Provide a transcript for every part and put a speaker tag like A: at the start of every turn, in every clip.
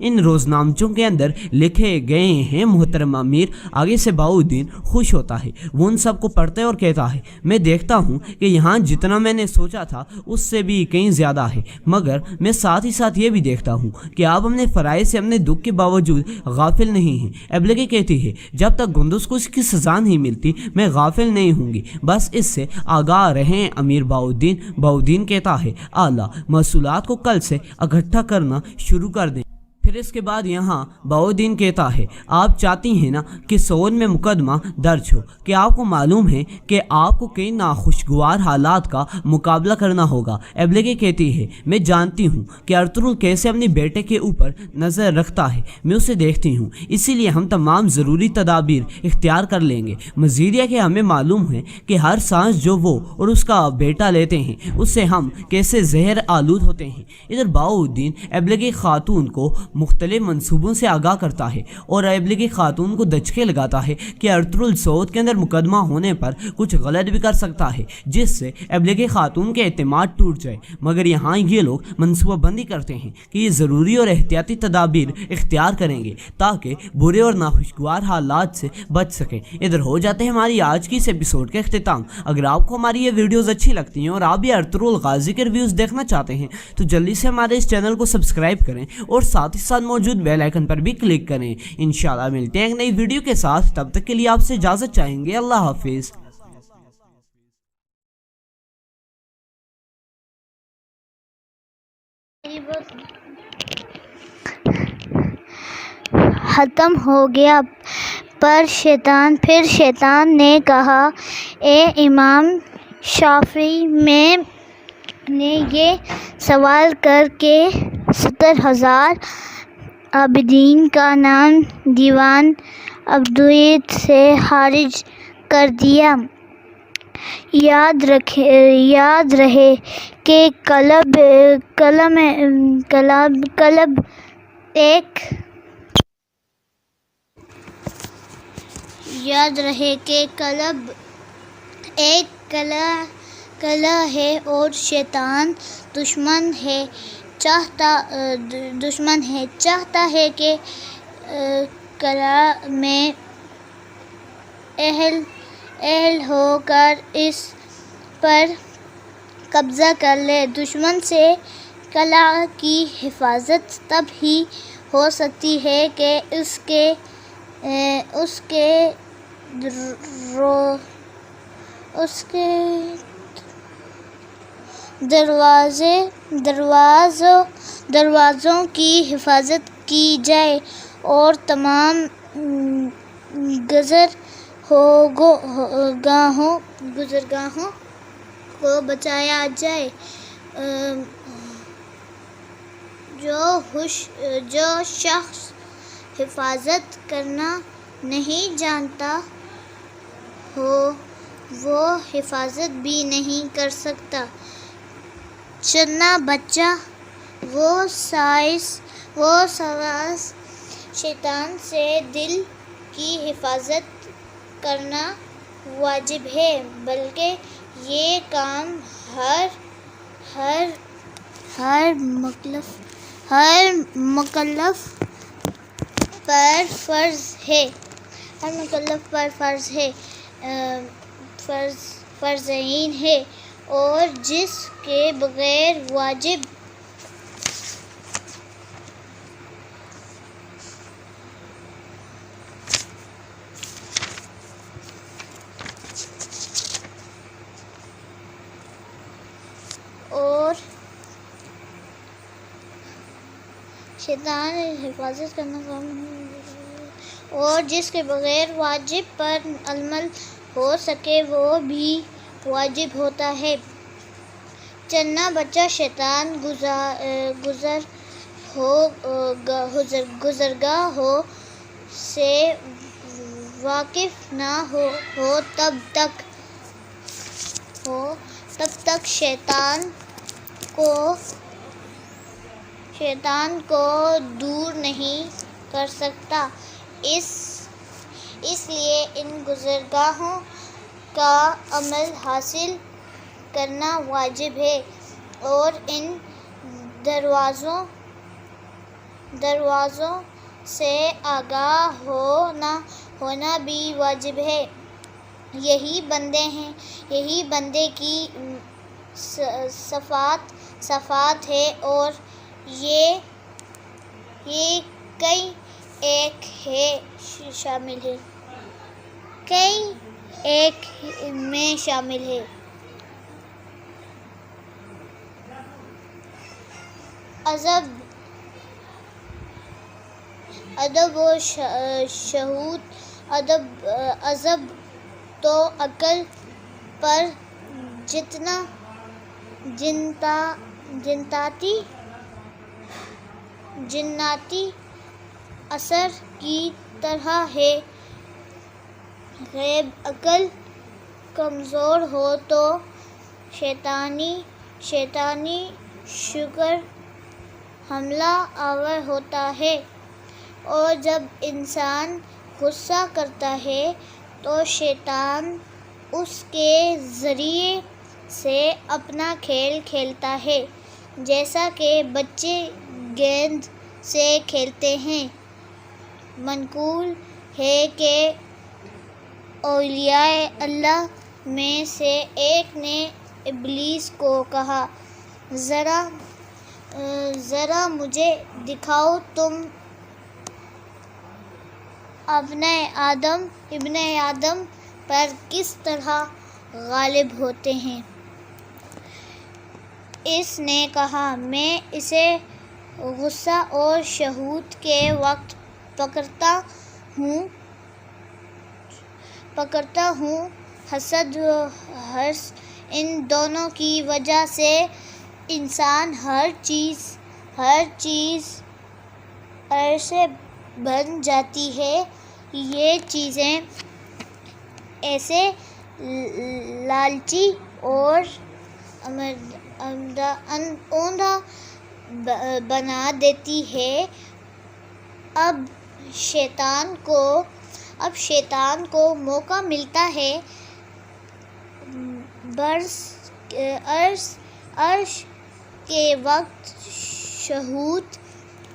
A: ان روزنامچوں کے اندر لکھے گئے ہیں محترم امیر۔ آگے سے بہاؤالدین خوش ہوتا ہے، وہ ان سب کو پڑھتا ہے اور کہتا ہے میں دیکھتا ہوں کہ یہاں جتنا میں نے سوچا تھا اس سے بھی کہیں زیادہ ہے، مگر میں ساتھ ہی ساتھ یہ بھی دیکھتا ہوں کہ آپ اپنے فرائض سے اپنے دکھ کے باوجود غافل نہیں ہیں۔ ایبلگے کہتی ہے جب تک گندس کو اس کی سزا نہیں ملتی میں غافل نہیں ہوں گی، بس اس سے آگاہ رہیں امیر بہاؤالدین۔ بہاؤالدین کہتا ہے اعلیٰ، محصولات کو کل سے اکٹھا کرنا شروع کر دیں۔ پھر اس کے بعد یہاں بہاؤالدین کہتا ہے آپ چاہتی ہیں نا کہ سون میں مقدمہ درج ہو کہ آپ کو معلوم ہے کہ آپ کو کئی ناخوشگوار حالات کا مقابلہ کرنا ہوگا۔ ایبلگے کہتی ہے میں جانتی ہوں کہ ارطغرل کیسے اپنے بیٹے کے اوپر نظر رکھتا ہے، میں اسے دیکھتی ہوں، اسی لیے ہم تمام ضروری تدابیر اختیار کر لیں گے۔ مزید یہ کہ ہمیں معلوم ہے کہ ہر سانس جو وہ اور اس کا بیٹا لیتے ہیں اس سے ہم کیسے زہر آلود ہوتے ہیں۔ ادھر بہاؤالدین ایبلگے خاتون کو مختلف منصوبوں سے آگاہ کرتا ہے اور ایبلگے خاتون کو دھچکے لگاتا ہے کہ ارطغرل سعود کے اندر مقدمہ ہونے پر کچھ غلط بھی کر سکتا ہے جس سے ایبلگے خاتون کے اعتماد ٹوٹ جائے، مگر یہاں یہ لوگ منصوبہ بندی کرتے ہیں کہ یہ ضروری اور احتیاطی تدابیر اختیار کریں گے تاکہ برے اور ناخوشگوار حالات سے بچ سکیں۔ ادھر ہو جاتے ہیں ہماری آج کی اس ایپیسوڈ کا اختتام۔ اگر آپ کو ہماری یہ ویڈیوز اچھی لگتی ہیں اور آپ بھی ارطغرل غازی کے ریویوز دیکھنا چاہتے ہیں تو جلدی سے ہمارے اس چینل کو سبسکرائب کریں اور ساتھ ساتھ موجود بیل آئیکن پر بھی کلک کریں۔ انشاءاللہ ملتے ہیں ایک نئی ویڈیو کے ساتھ، تب تک کے لیے آپ سے اجازت چاہیں گے۔ اللہ حافظ۔
B: ختم ہو گیا۔ پھر شیطان نے کہا اے امام شافعی، میں نے یہ سوال کر کے 70,000 عابدین کا نام دیوان عبودیت سے خارج کر دیا۔ یاد رہے کہ قلب ایک قلعہ ہے اور شیطان دشمن ہے، چاہتا ہے کہ قلعہ میں اہل ہو کر اس پر قبضہ کر لے۔ دشمن سے قلعہ کی حفاظت تب ہی ہو سکتی ہے کہ اس کے دروازوں کی حفاظت کی جائے اور تمام گزرگاہوں کو بچایا جائے۔ جو شخص حفاظت کرنا نہیں جانتا ہو وہ حفاظت بھی نہیں کر سکتا۔ چنا بچہ وسواس شیطان سے دل کی حفاظت کرنا واجب ہے، بلکہ یہ کام ہر مکلف پر فرض عین ہے، اور جس کے بغیر واجب اور شیطان حفاظت کرنا اور جس کے بغیر واجب پر عمل ہو سکے وہ بھی واجب ہوتا ہے۔ چنا بچہ شیطان گزرگاہوں سے واقف نہ ہو تب تک شیطان کو دور نہیں کر سکتا۔ اس لیے ان گزرگاہوں کا عمل حاصل کرنا واجب ہے اور ان دروازوں سے آگاہ ہونا بھی واجب ہے۔ یہی بندے کی صفات ہے، اور یہ کئی ایک میں شامل ہے۔ ادب و شہود۔ ادب تو عقل پر جتنا جناتی اثر کی طرح ہے۔ عقل کمزور ہو تو شیطانی شکر حملہ آور ہوتا ہے، اور جب انسان غصہ کرتا ہے تو شیطان اس کے ذریعے سے اپنا کھیل کھیلتا ہے، جیسا کہ بچے گیند سے کھیلتے ہیں۔ منقول ہے کہ اولیاء اللہ میں سے ایک نے ابلیس کو کہا، ذرا مجھے دکھاؤ تم ابن آدم پر کس طرح غالب ہوتے ہیں۔ اس نے کہا، میں اسے غصہ اور شہوت کے وقت پکڑتا ہوں۔ حسد و حرص، ان دونوں کی وجہ سے انسان ہر چیز سے بن جاتی ہے۔ یہ چیزیں ایسے لالچی اور اندھا بنا دیتی ہے۔ اب شیطان کو موقع ملتا ہے، عرش کے وقت شہوت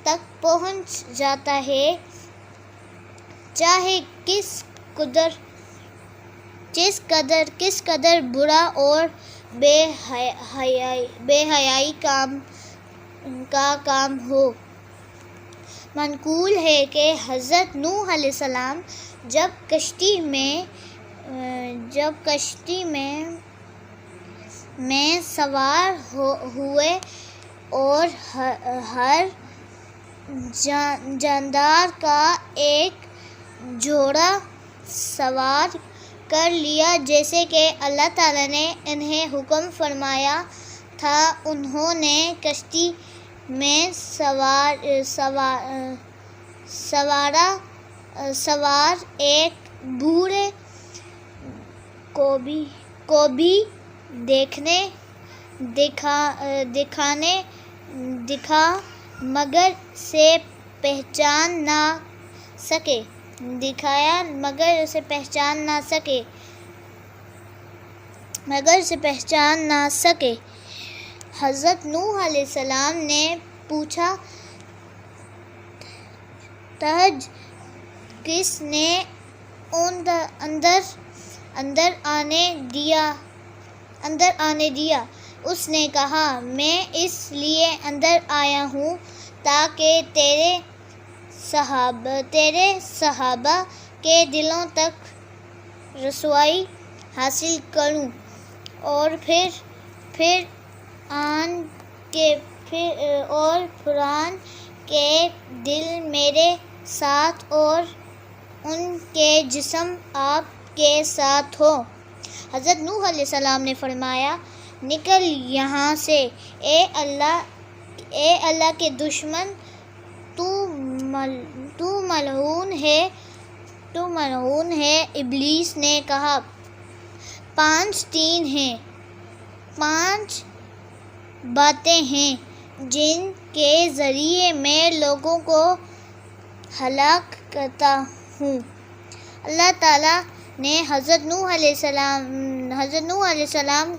B: تک پہنچ جاتا ہے، چاہے کس قدر برا اور بے حیائی کا کام ہو۔ منقول ہے کہ حضرت نوح علیہ السلام جب کشتی میں سوار ہوئے اور ہر جاندار کا ایک جوڑا سوار کر لیا، جیسے کہ اللہ تعالیٰ نے انہیں حکم فرمایا تھا، انہوں نے کشتی میں سوار ایک بوڑھے کو بھی دکھا مگر اسے پہچان نہ سکے۔ حضرت نوح علیہ السلام نے پوچھا، تجھ کس نے اندر آنے دیا؟ اس نے کہا، میں اس لیے اندر آیا ہوں تاکہ تیرے صحابہ کے دلوں تک رسائی حاصل کروں، اور پھر فرعون کے دل میرے ساتھ اور ان کے جسم آپ کے ساتھ ہو۔ حضرت نوح علیہ السلام نے فرمایا، نکل یہاں سے، اے اللہ کے دشمن، تو ملعون ہے۔ ابلیس نے کہا، 5 باتیں ہیں جن کے ذریعے میں لوگوں کو ہلاک کرتا ہوں۔ اللہ تعالیٰ نے حضرت نوح علیہ السلام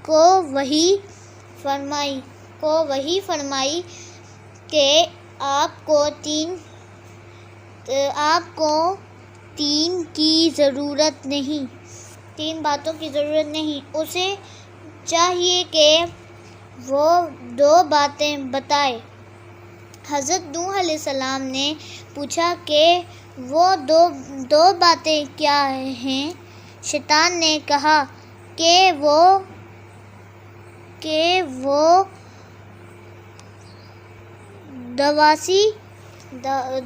B: کو وحی کو وحی فرمائی کہ آپ کو تین باتوں کی ضرورت نہیں۔ اسے چاہیے کہ وہ 2 باتیں بتائے۔ حضرت نوح علیہ السلام نے پوچھا کہ وہ دو باتیں کیا ہیں؟ شیطان نے کہا کہ وہ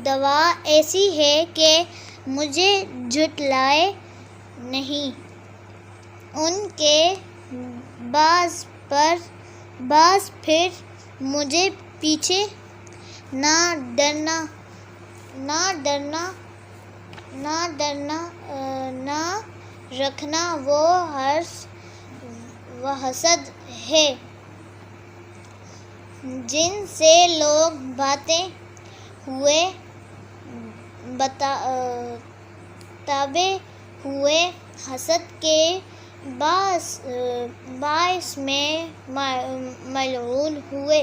B: دوا ایسی ہے کہ مجھے جھٹلائے نہیں، ان کے بعض پھر مجھے پیچھے نہ رکھنا، وہ حسد ہے جن سے لوگ تابع ہوئے، حسد کے باعث میں ملعون ہوا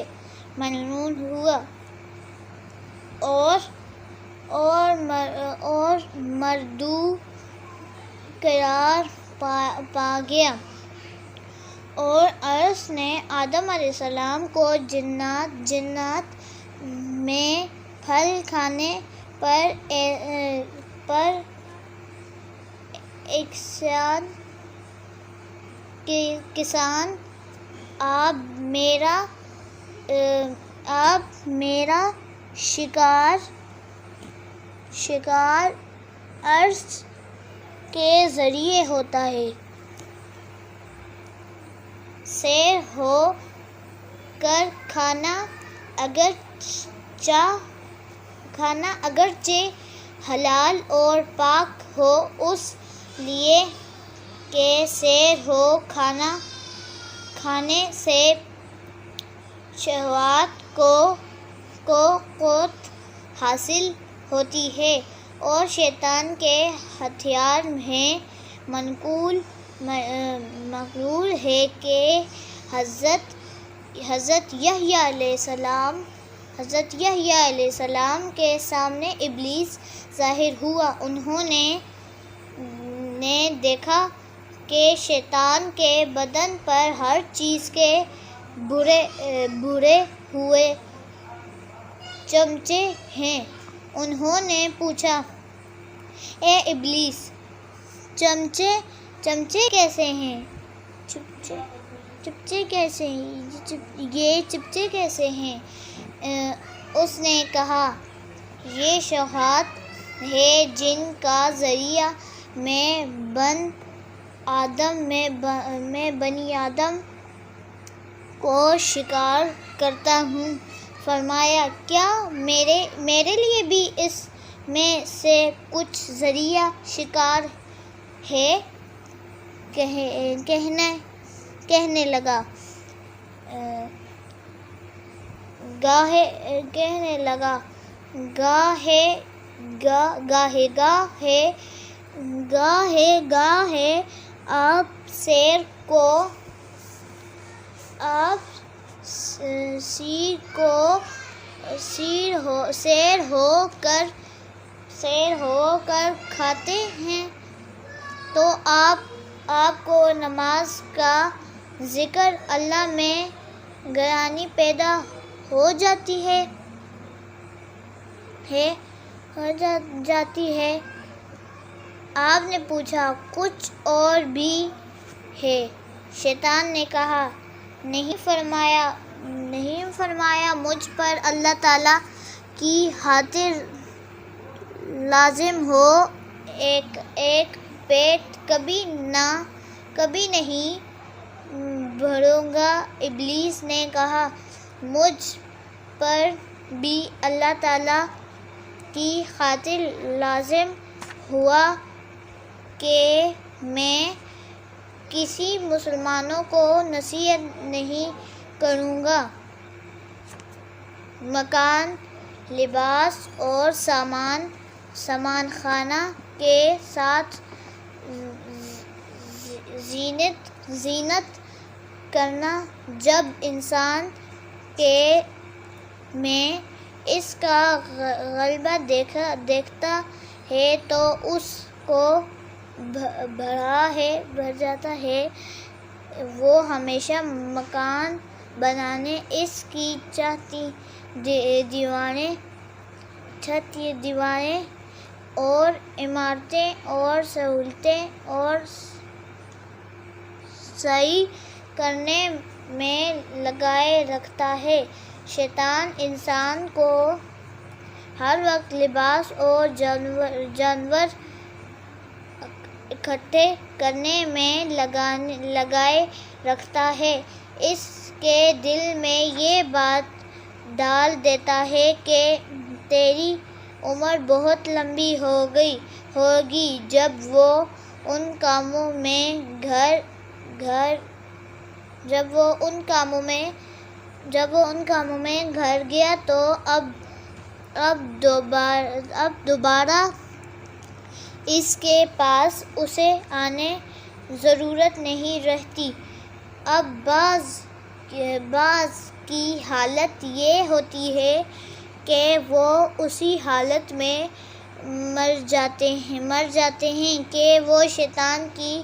B: اور مردود قرار پا گیا۔ اور ارس نے آدم علیہ السلام کو جنات میں پھل کھانے پر کسان آپ میرا شکار ارس کے ذریعے ہوتا ہے۔ سیر ہو کر کھانا اگرچہ حلال اور پاک ہو، اس لیے کہ سیر ہو کھانے سے شہوات کو قوت حاصل ہوتی ہے، اور شیطان کے ہتھیار ہیں۔ مقبول ہے کہ حضرت یحییٰ علیہ السلام کے سامنے ابلیس ظاہر ہوا۔ انہوں نے دیکھا کہ شیطان کے بدن پر ہر چیز کے بھرے ہوئے چمچے ہیں۔ انہوں نے پوچھا، اے ابلیس، چمچے کیسے ہیں؟ یہ چمچے کیسے ہیں؟ اس نے کہا، یہ شہوات ہے جن کا ذریعہ میں بنی آدم کو شکار کرتا ہوں۔ فرمایا، کیا میرے لیے بھی اس میں سے کچھ ذریعہ شکار ہے؟ کہنے لگا گاہے آپ سیر ہو کر کھاتے ہیں تو آپ کو نماز کا ذکر اللہ میں گرانی پیدا ہو جاتی ہے۔ آپ نے پوچھا، کچھ اور بھی ہے؟ شیطان نے کہا، نہیں فرمایا مجھ پر اللہ تعالیٰ کی خاطر لازم ہو ایک پیٹ کبھی نہیں بھروں گا۔ ابلیس نے کہا، مجھ پر بھی اللہ تعالیٰ کی خاطر لازم ہوا کہ میں کسی مسلمانوں کو نصیحت نہیں کروں گا۔ مکان، لباس اور سامان خانہ کے ساتھ زینت کرنا جب انسان کے میں اس کا غلبہ دیکھتا ہے تو اس کو بھر جاتا ہے۔ وہ ہمیشہ مکان بنانے، اس کی چھت، دیواریں اور عمارتیں اور سہولتیں اور صحیح کرنے میں لگائے رکھتا ہے۔ شیطان انسان کو ہر وقت لباس اور جانور اکٹھے کرنے میں لگائے رکھتا ہے۔ اس کے دل میں یہ بات ڈال دیتا ہے کہ تیری عمر بہت لمبی ہوگی۔ جب وہ ان کاموں میں گھر گیا تو اب دوبارہ اس کے پاس اسے آنے ضرورت نہیں رہتی۔ اب بعض کی حالت یہ ہوتی ہے کہ وہ اسی حالت میں مر جاتے ہیں کہ وہ شیطان کی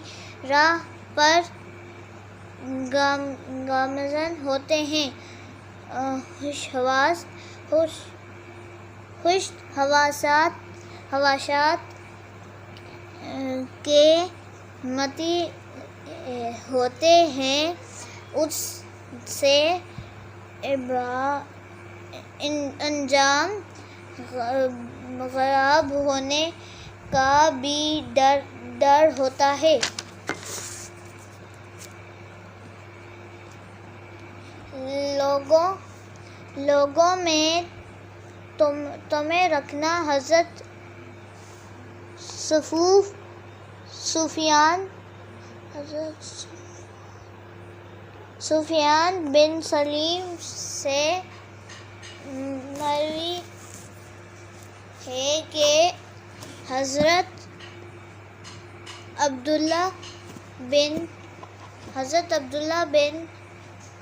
B: راہ پر گامزن ہوتے ہیں۔ خواہشات کے متی ہوتے ہیں، اس سے انجام خراب ہونے کا بھی ڈر ہوتا ہے۔ لوگوں میں تمہیں رکھنا۔ حضرت سفیان بن سلیم سے مروی ہے کہ حضرت عبداللہ بن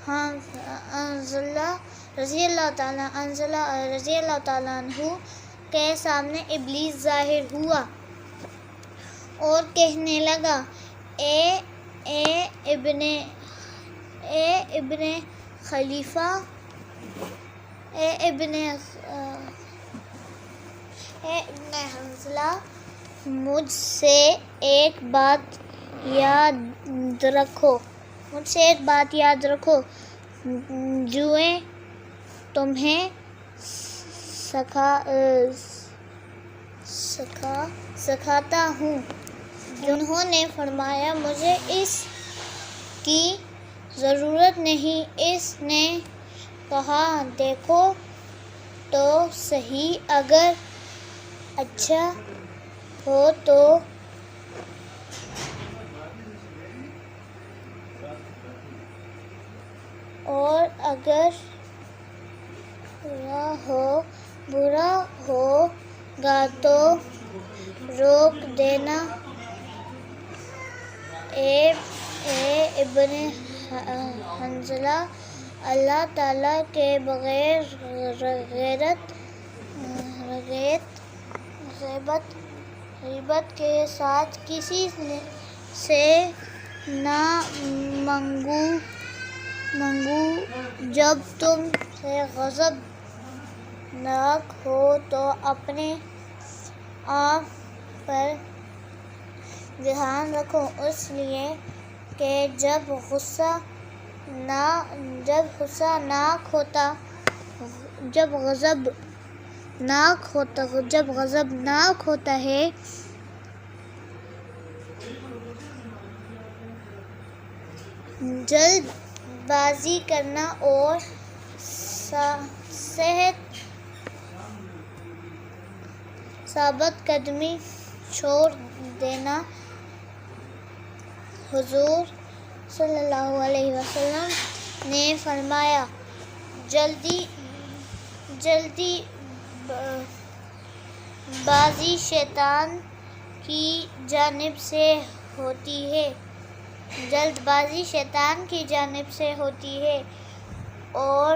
B: حنظلہ رضی اللہ تعالیٰ عنہ کے سامنے ابلیس ظاہر ہوا اور کہنے لگا، اے ابن خلیفہ، اے ابن حنظلہ، مجھ سے ایک بات یاد رکھو، جوئیں تمہیں سکھاتا ہوں۔ انہوں نے فرمایا، مجھے اس کی ضرورت نہیں۔ اس نے کہا، دیکھو تو صحیح، اگر اچھا ہو تو اور اگر برا ہوگا تو روک دینا۔ اے ابن حنظلہ، اللہ تعالیٰ کے بغیر غیبت کے ساتھ کسی سے نہ مانگو۔ جب تم سے غضب ناک ہو تو اپنے آپ پر دھیان رکھو، اس لیے کہ جب غضب ناک ہوتا ہے جلد بازی کرنا اور ثابت قدمی چھوڑ دینا۔ حضور صلی اللہ علیہ وسلم نے فرمایا، جلدی بازی شیطان کی جانب سے ہوتی ہے اور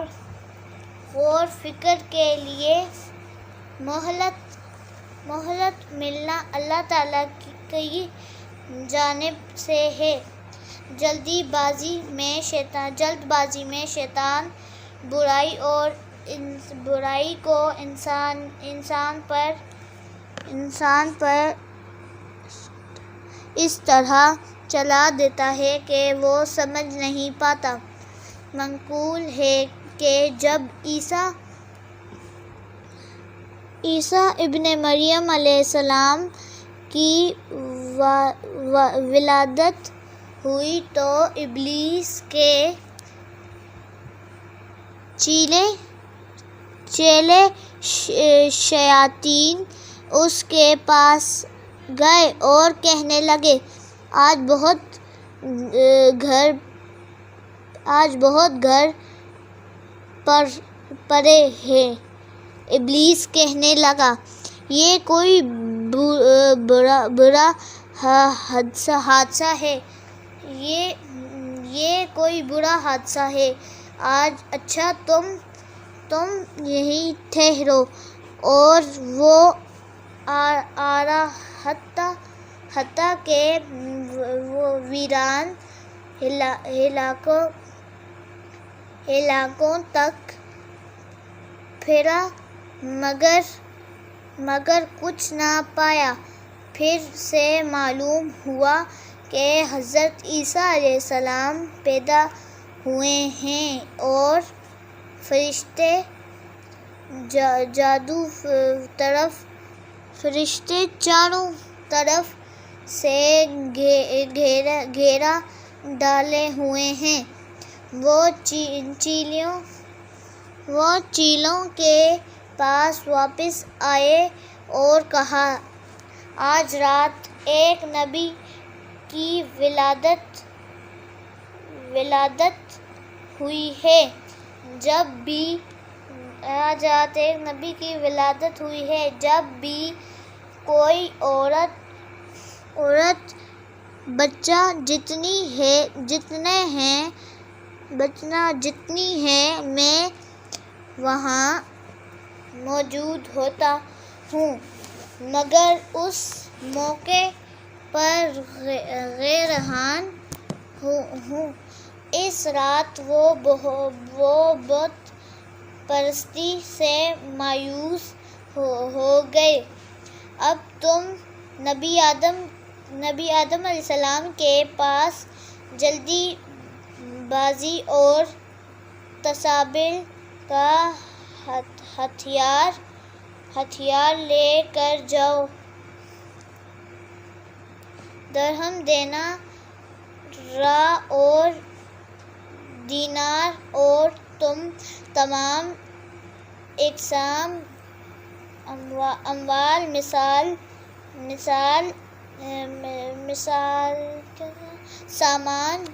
B: غور فکر کے لیے مہلت ملنا اللہ تعالیٰ کی جانب سے ہے۔ جلد بازی میں شیطان برائی کو انسان پر اس طرح چلا دیتا ہے کہ وہ سمجھ نہیں پاتا۔ منقول ہے کہ جب عیسیٰ ابن مریم علیہ السلام کی ولادت ہوئی تو ابلیس کے چیلے شیاطین اس کے پاس گئے اور کہنے لگے، آج بہت گھر پڑے ہیں۔ ابلیس کہنے لگا، یہ کوئی برا حادثہ ہے، یہ کوئی برا حادثہ ہے۔ آج اچھا تم یہیں ٹھہرو۔ اور وہ حتیٰ کہ ویران علاقوں تک پھرا مگر کچھ نہ پایا۔ پھر سے معلوم ہوا کہ حضرت عیسیٰ علیہ السلام پیدا ہوئے ہیں اور فرشتے چاروں طرف سے گھیرا ڈالے ہوئے ہیں۔ وہ چیلوں کے پاس واپس آئے اور کہا، آج رات ایک نبی کی ولادت ہوئی ہے۔ جب بھی کوئی عورت بچہ جتنی ہے میں وہاں موجود ہوتا ہوں، مگر اس موقع پر حیران ہوں۔ اس رات وہ بت پرستی سے مایوس ہو گئے۔ اب تم نبی آدم علیہ السلام کے پاس جلدی بازی اور تصابیر کا ہتھیار لے کر جاؤ۔ درہم اور دینار اور تمام اقسام اموال سامان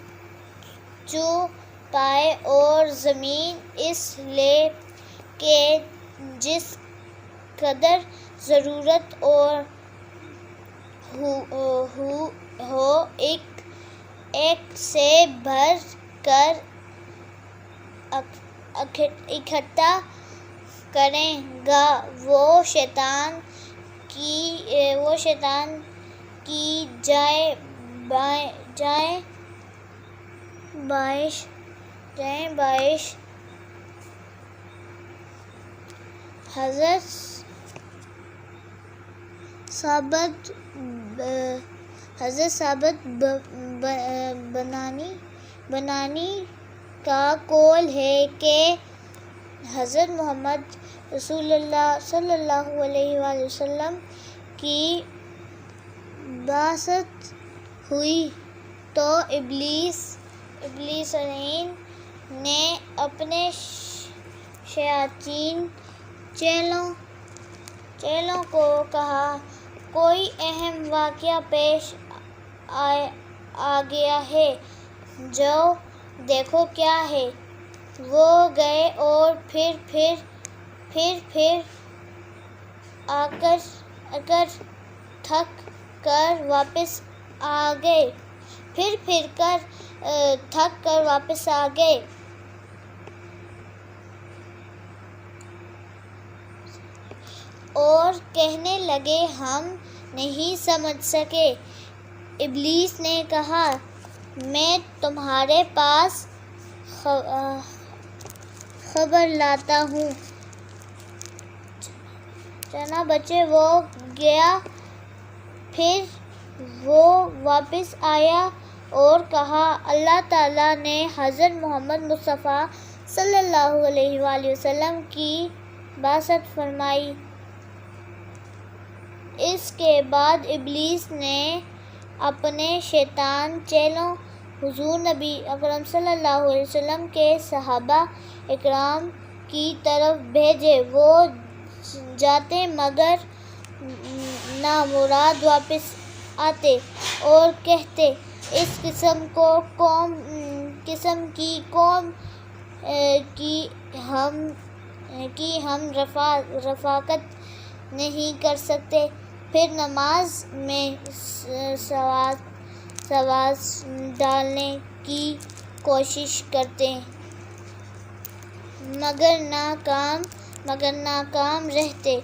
B: جو پائے اور زمین اس لے کہ جس قدر ضرورت ہو ایک سے بھر کر اکٹھا کرے گا۔ وہ شیطان کی جائے باعث حضرت ثابت بنانی کا قول ہے کہ حضرت محمد رسول اللہ صلی اللہ علیہ وآلہ وسلم کی بعثت ہوئی تو ابلیس لعین نے اپنے شیاطین چیلوں کو کہا، کوئی اہم واقعہ پیش آ گیا ہے، جاؤ دیکھو کیا ہے۔ وہ گئے اور پھر آ کر تھک کر واپس آ گئے۔ اور کہنے لگے ہم نہیں سمجھ سکے۔ ابلیس نے کہا میں تمہارے پاس خبر لاتا ہوں۔ چنانچہ وہ گیا، پھر وہ واپس آیا اور کہا اللہ تعالیٰ نے حضرت محمد مصطفیٰ صلی اللہ علیہ وآلہ وسلم کی بعثت فرمائی۔ اس کے بعد ابلیس نے اپنے شیطان چیلوں حضور نبی اکرم صلی اللہ علیہ وسلم کے صحابہ اکرام کی طرف بھیجے۔ وہ جاتے مگر نامراد واپس آتے اور کہتے اس قسم کی قوم کی ہم رفاقت نہیں کر سکتے۔ پھر نماز میں سواس ڈالنے کی کوشش کرتے مگر ناکام رہتے۔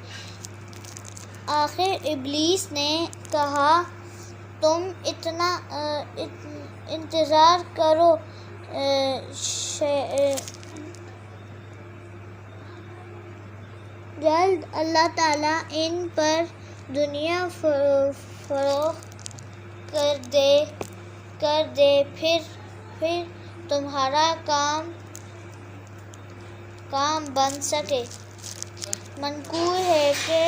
B: آخر ابلیس نے کہا تم اتنا انتظار کرو، جلد اللہ تعالیٰ ان پر دنیا فروغ کر دے، پھر تمہارا کام بن سکے۔ منقول ہے کہ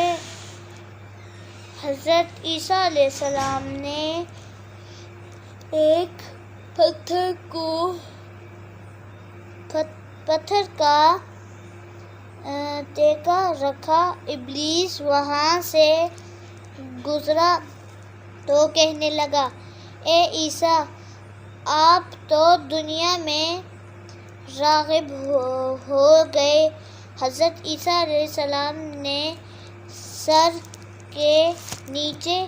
B: حضرت عیسیٰ علیہ السلام نے ایک پتھر کا ٹیکا رکھا۔ ابلیس وہاں سے گزرا تو کہنے لگا اے عیسیٰ آپ تو دنیا میں راغب ہو گئے۔ حضرت عیسیٰ علیہ السلام نے سر کے نیچے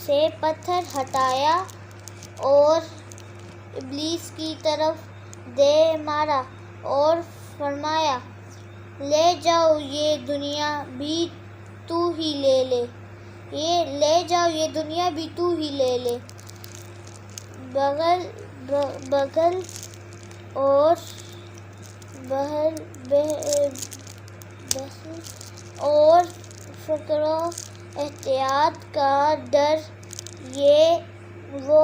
B: سے پتھر ہٹایا اور ابلیس کی طرف دے مارا اور فرمایا لے جاؤ یہ دنیا بھی تو ہی لے لے۔ بغل اور فقر و احتیاج کا ڈر، یہ وہ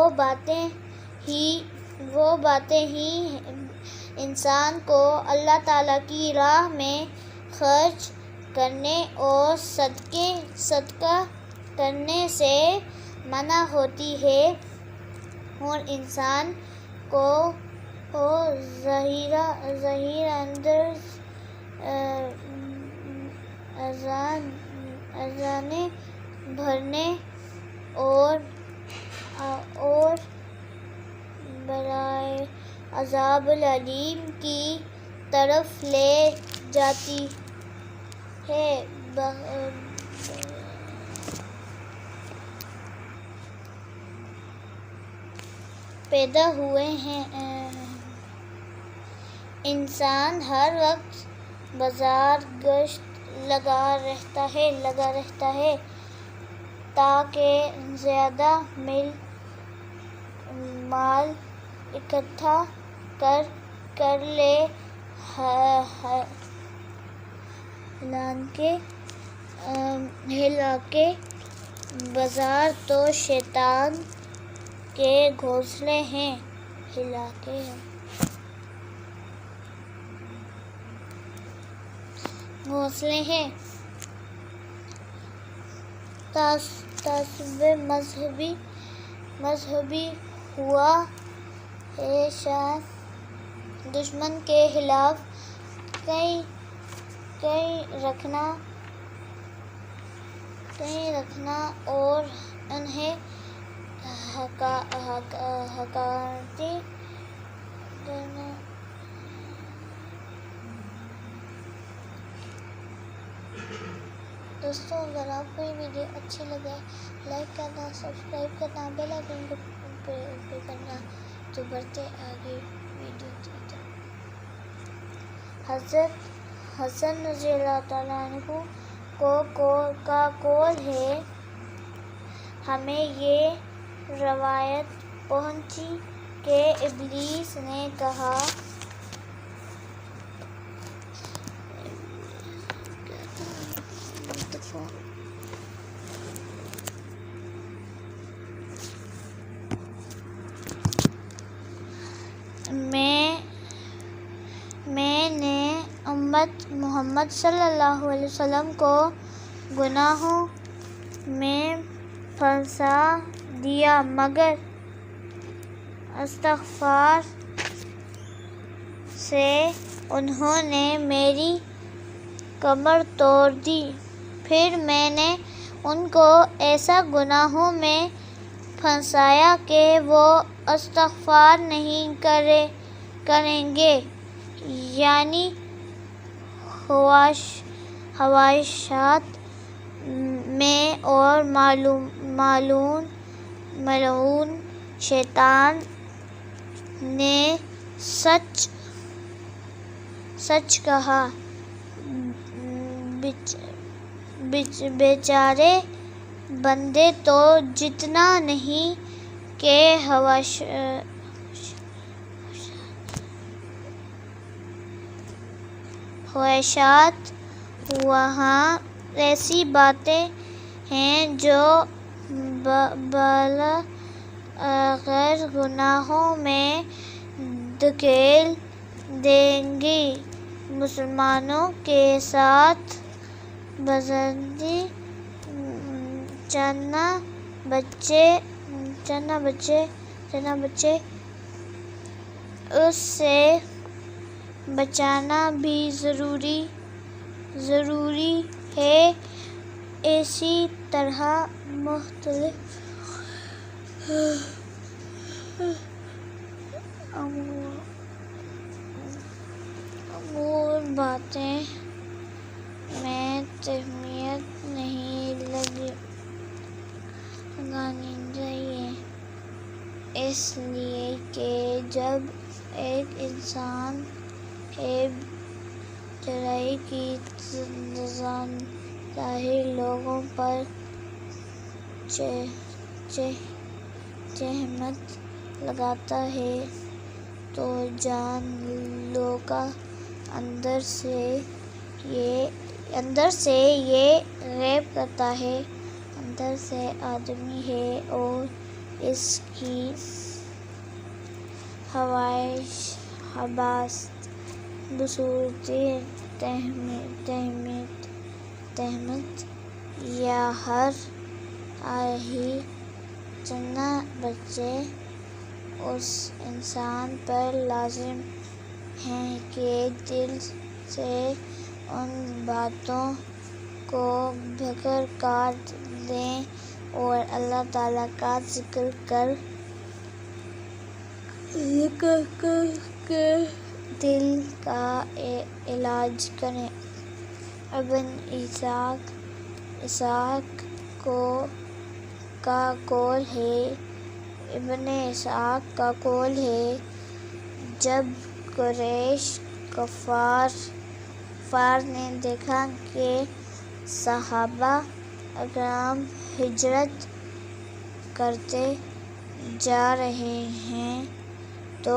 B: باتیں ہی انسان کو اللہ تعالیٰ کی راہ میں خرچ کرنے اور صدقہ کرنے سے منع ہوتی ہے اور انسان کو ظاہر انداز اذانے بھرنے اور برائے عذاب العلیم کی طرف لے جاتی ہے۔ پیدا ہوئے ہیں انسان ہر وقت بازار گشت لگا رہتا ہے تاکہ زیادہ مال اکٹھا کر لے، حالانکہ بازار تو شیطان کے گھونسلے ہیں۔ تعصب مذہبی ہوا ہے شان، دشمن کے خلاف کئی رکھنا اور انہیں حقارتی کرنا۔ دوستوں اگر آپ کو یہ ویڈیو اچھی لگے لائک کرنا، سبسکرائب کرنا، بیل آئیکن کو پہ کرنا۔ تو بڑھتے آگے ویڈیو کی طرف۔ حضرت حسن رضی اللہ تعالیٰ عنہ کا قول ہے۔ ہمیں یہ روایت پہنچی کہ ابلیس نے کہا میں نے امت محمد صلی اللہ علیہ وسلم کو گناہوں میں پھنسا دیا مگر استغفار سے انہوں نے میری کمر توڑ دی۔ پھر میں نے ان کو ایسا گناہوں میں پھنسایا کہ وہ استغفار نہیں کریں گے، یعنی خواہشات میں، اور ملعون شیطان نے سچ کہا، بیچارے بندے تو جتنا نہیں کہ خواہشات، وہاں ایسی باتیں ہیں جو بالآخر گناہوں میں دھکیل دیں گی۔ مسلمانوں کے ساتھ بزدلی، چنا بچے، اس سے بچنا بھی ضروری ہے۔ اسی طرح مختلف امور باتیں میں تہمت نہیں لگانی چاہیے، اس لیے کہ جب ایک انسان برائی کی ظاہر لوگوں پر تہمت لگاتا ہے تو جان لو کا اندر سے یہ غیب کرتا ہے، اندر سے آدمی ہے اور اس کی حواس بصورت تہمت یا ہر آہی چنا بچے اس انسان پر لازم ہے کہ دل سے ان باتوں کو بھگر کاٹ دیں اور اللہ تعالیٰ کا ذکر کر کے دل کا علاج کریں۔ ابن اسحاق کا قول ہے، جب قریش کفار نے دیکھا کہ صحابہ اکرام ہجرت کرتے جا رہے ہیں تو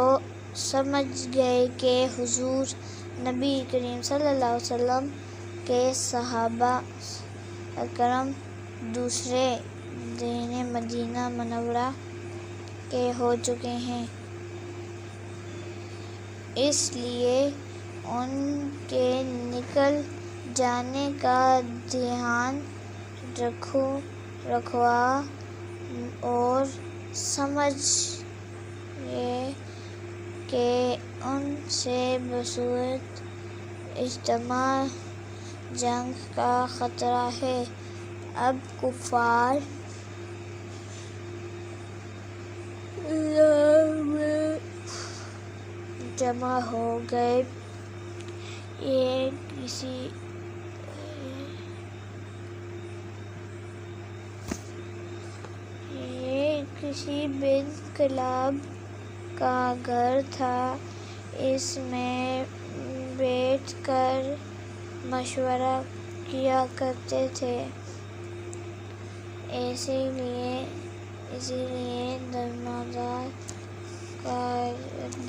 B: سمجھ گئے کہ حضور نبی کریم صلی اللہ علیہ وسلم کے صحابہ اکرام دوسرے دین مدینہ منورہ کے ہو چکے ہیں، اس لیے ان کے نکل جانے کا دھیان رکھوا اور سمجھ کہ ان سے بصورت اجتماع جنگ کا خطرہ ہے۔ اب کفار جمع ہو گئے، یہ کسی بن کلاب کا گھر تھا، اس میں بیٹھ کر مشورہ کیا کرتے تھے، اسی لیے دروازہ کر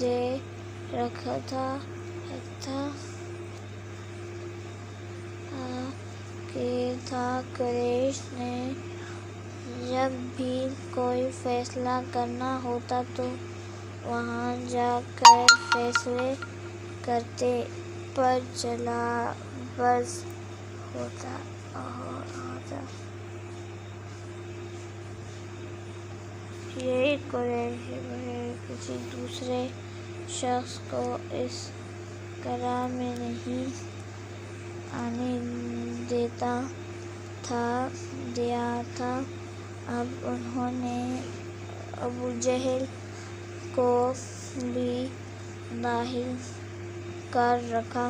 B: دے رکھا تھا قریش نے جب بھی کوئی فیصلہ کرنا ہوتا تو وہاں جا کر فیصلے کرتے، پر چلا بز ہوتا۔ یہ قریش بغیر کسی دوسرے شخص کو اس قلعہ میں نہیں آنے دیا تھا۔ اب انہوں نے ابو جہل کو بھی داخل کر رکھا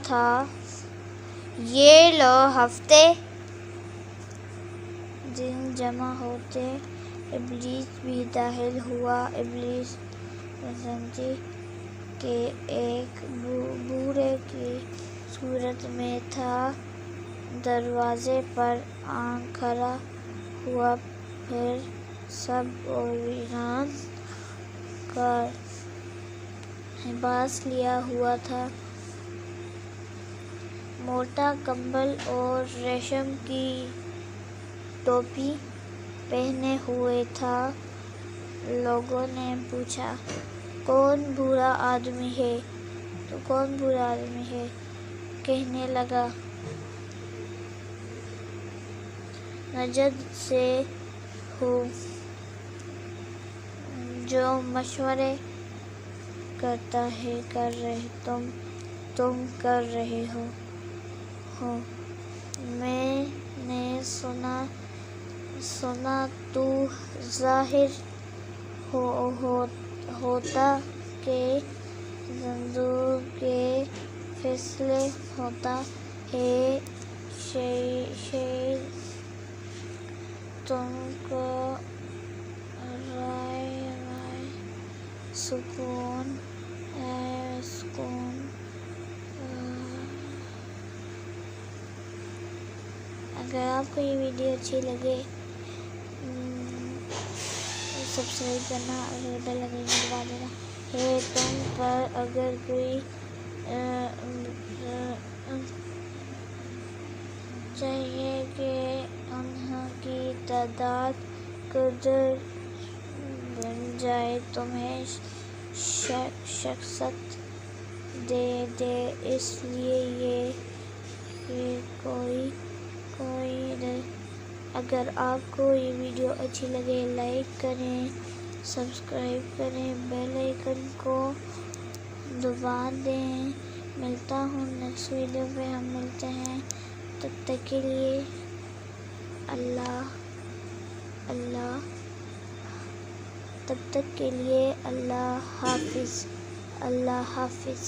B: تھا۔ یہ لو ہفتے دن جمع ہوتے، ابلیس بھی داخل ہوا۔ ابلیس انسان کے ایک بھورے کی صورت میں تھا، دروازے پر کھڑا ہوا، پھر سب اور ویران کا لباس لیا ہوا تھا، موٹا کمبل اور ریشم کی ٹوپی پہنے ہوئے تھا۔ لوگوں نے پوچھا، کون برا آدمی ہے؟ کہنے لگا، نجد سے ہوں، جو مشورے تم کر رہے ہو۔ میں نے سنا تو ظاہر ہوتا کہ صندوق کے فیصلے ہوتا ہے، شاید تم کو رائے سکون۔ اگر آپ کو یہ ویڈیو اچھی لگے سبسکرائب کرنا اور بیل آئیکن دبا دینا ہے تم پر۔ اگر کوئی چاہیے کہ انہوں کی تعداد قدر بن جائے، تمہیں شکست دے، اس لیے یہ کوئی اگر آپ کو یہ ویڈیو اچھی لگے لائک کریں، سبسکرائب کریں، بیل آئیکن کو دبا دیں۔ ملتا ہوں نیکسٹ ویڈیو پہ، ہم ملتے ہیں، تب تک کے لیے اللہ حافظ۔